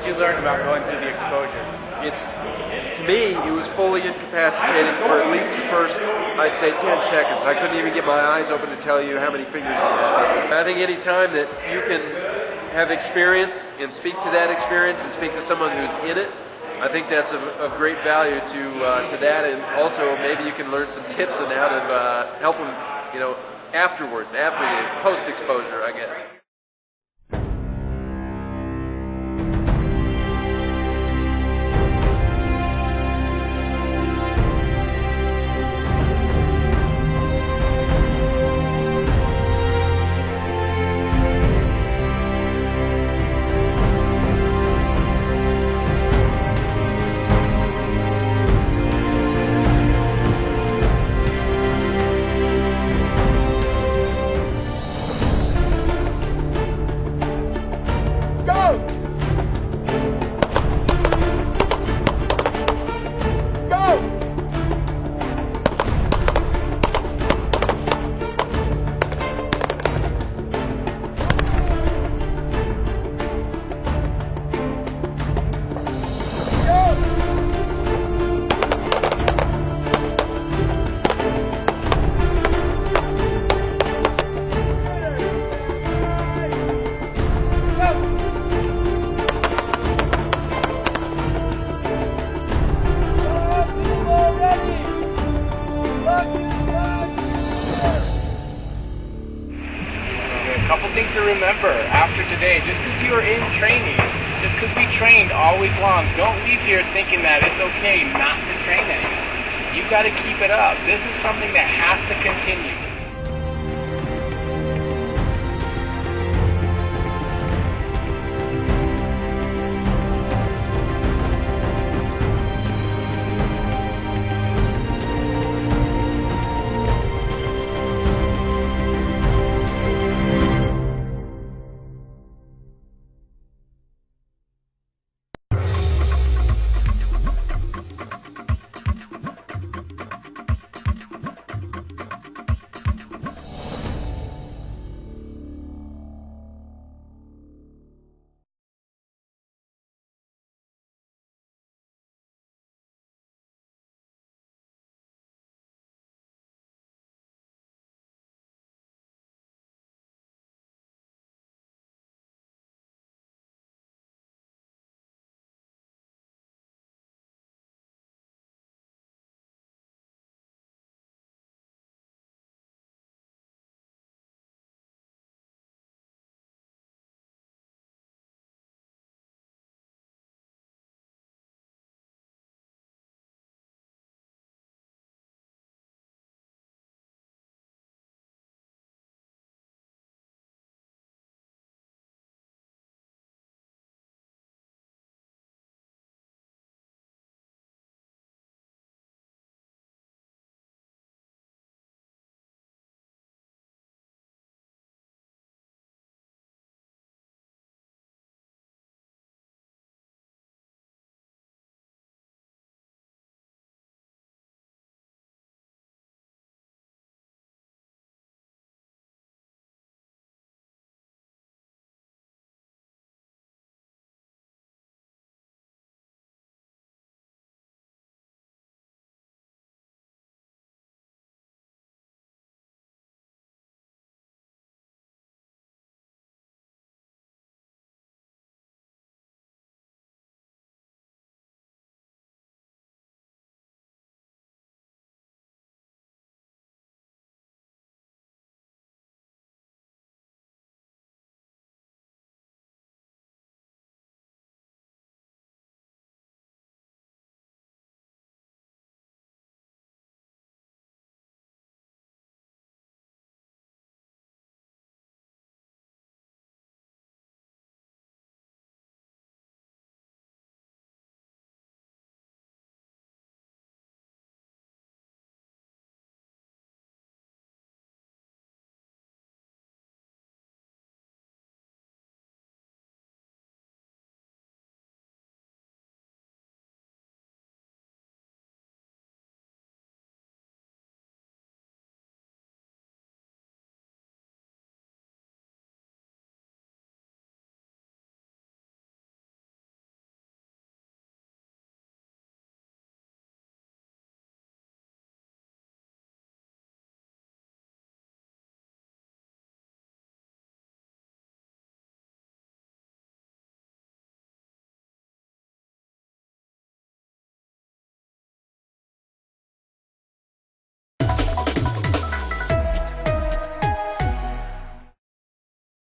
did you learn about going through the exposure? To me, it was fully incapacitating for at least the first, I'd say, 10 seconds. I couldn't even get my eyes open to tell you how many fingers you had. I think any time that you can have experience and speak to that experience and speak to someone who's in it, I think that's of great value to that, and also maybe you can learn some tips on how to help them, afterwards, after the post-exposure, I guess. Couple things to remember after today, just because you are in training, just because we trained all week long, don't leave here thinking that it's okay not to train anymore. You've got to keep it up. This is something that has to continue.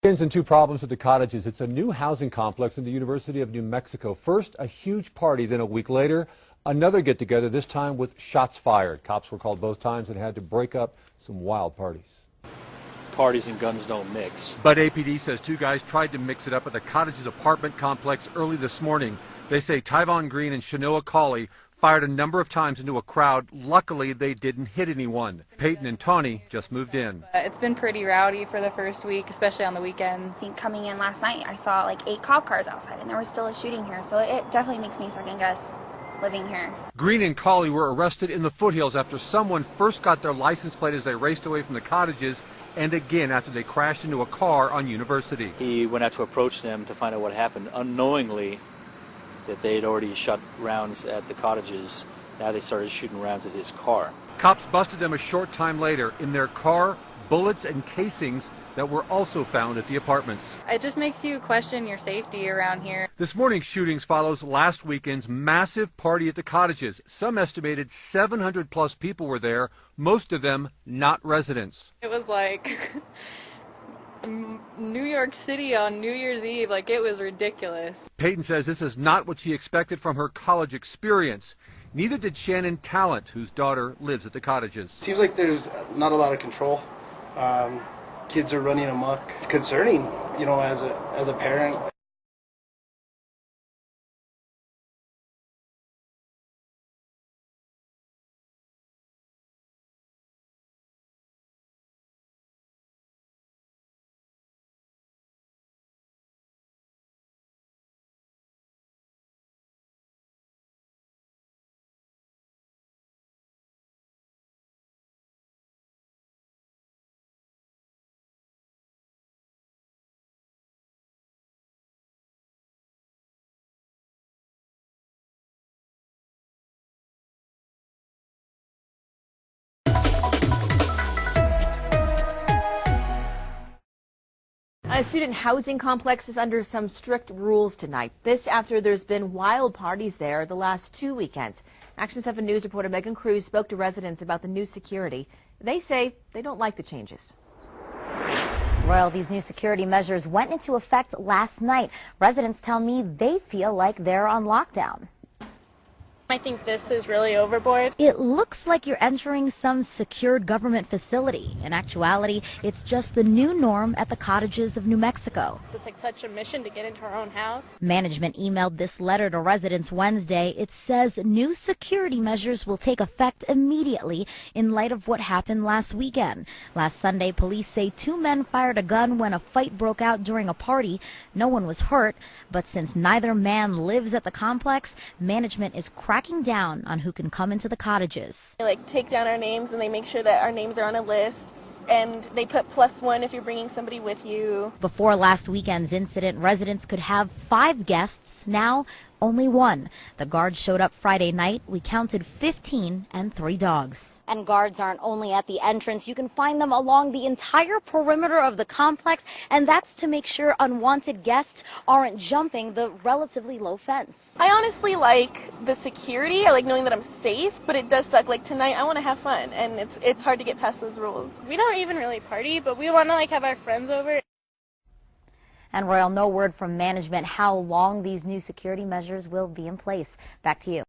And two problems with the cottages. It's a new housing complex in the University of New Mexico. First, a huge party, then a week later, another get-together, this time with shots fired. Cops were called both times and had to break up some wild parties. Parties and guns don't mix. But APD says two guys tried to mix it up at the cottages apartment complex early this morning. They say Tyvon Green and Shanoa Cawley fired a number of times into a crowd. Luckily, they didn't hit anyone. Peyton and Tawny just moved in. It's been pretty rowdy for the first week, especially on the weekends. I think coming in last night, I saw like 8 cop cars outside, and there was still a shooting here, so it definitely makes me second guess living here. Green and Cawley were arrested in the foothills after someone first got their license plate as they raced away from the cottages, and again after they crashed into a car on University. He went out to approach them to find out what happened, unknowingly that they had already shot rounds at the cottages. Now they started shooting rounds at his car. Cops busted them a short time later. In their car, bullets and casings that were also found at the apartments. It just makes you question your safety around here. This morning's shootings follows last weekend's massive party at the cottages. Some estimated 700 plus people were there, most of them not residents. It was like New York City on New Year's Eve. Like, it was ridiculous. Peyton says this is not what she expected from her college experience. Neither did Shannon Talent, whose daughter lives at the cottages. Seems like there's not a lot of control. Kids are running amok. It's concerning, you know, as a parent. A student housing complex is under some strict rules tonight. This after there's been wild parties there the last 2 weekends. Action 7 News reporter Megan Cruz spoke to residents about the new security. They say they don't like the changes. Royal, these new security measures went into effect last night. Residents tell me they feel like they're on lockdown. I think this is really overboard. It looks like you're entering some secured government facility. In actuality, it's just the new norm at the cottages of New Mexico. It's like such a mission to get into our own house. Management emailed this letter to residents Wednesday. It says new security measures will take effect immediately in light of what happened last weekend. Last Sunday, police say 2 men fired a gun when a fight broke out during a party. No one was hurt, but since neither man lives at the complex, management is cracking down on who can come into the cottages. They take down our names and they make sure that our names are on a list, and they put +1 if you're bringing somebody with you. Before last weekend's incident, residents could have 5 guests. Now, only 1. The guards showed up Friday night. We counted 15 and 3 dogs. And guards aren't only at the entrance. You can find them along the entire perimeter of the complex, and that's to make sure unwanted guests aren't jumping the relatively low fence. I honestly like the security. I like knowing that I'm safe, but it does suck. Like tonight, I want to have fun, and it's hard to get past those rules. We don't even really party, but we want to have our friends over. And Royal, no word from management how long these new security measures will be in place. Back to you.